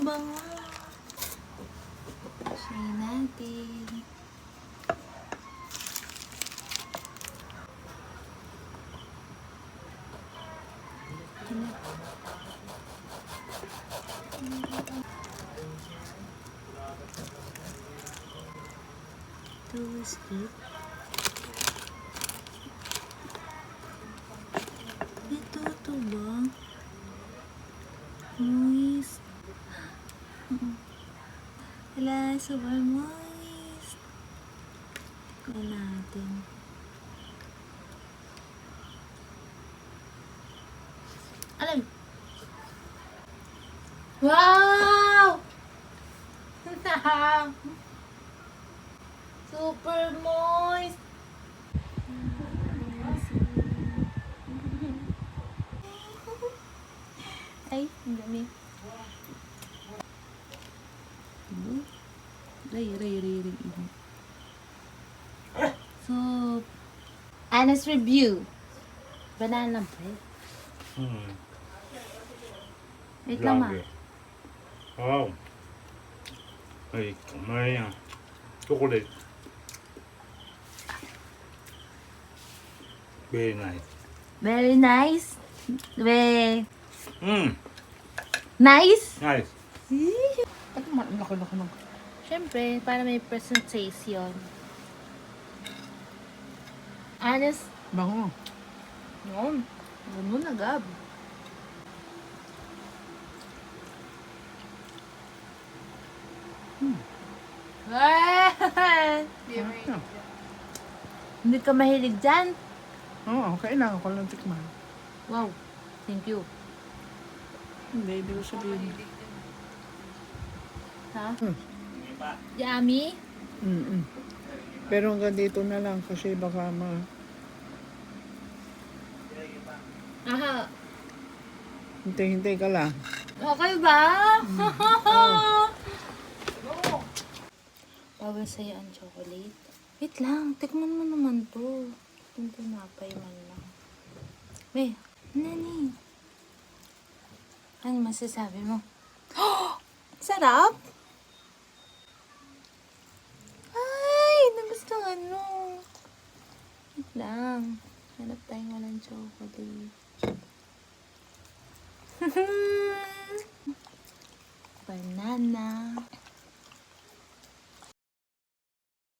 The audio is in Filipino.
bango. Try natin. Toasted. Ito ba? Moist. Wala, super moist. Tignan natin. Alam. Wow! Super moist. Ay, ang dami. Ray. So, honest review. Banana bread. Wait lang ma. Wow. Ay, kamay yan. Chocolate. Very nice. Very nice. Very Mm. nice. Nice. Ba't laki-laki ng... Siyempre, para may presentation. Honest. Bango. Yun. Ano na, Gab? Hindi ka mahilig dyan? Oo, kailangan ko lang tikman. Wow. Thank you. Hindi ko sabihin. Ha? Hmm. Yummy? Pero hanggang dito na lang kasi baka Aha. hintay-hintay ka lang. Okay ba? Bawal sa'yo ang chocolate. Wait lang, tikman mo naman to. Itong tinapay man lang. May, nani? Ano masasabi mo? Oh! Sarap! Ay, nagustuhan mo. Wait lang. Hanap tayong walang chocolate. Banana.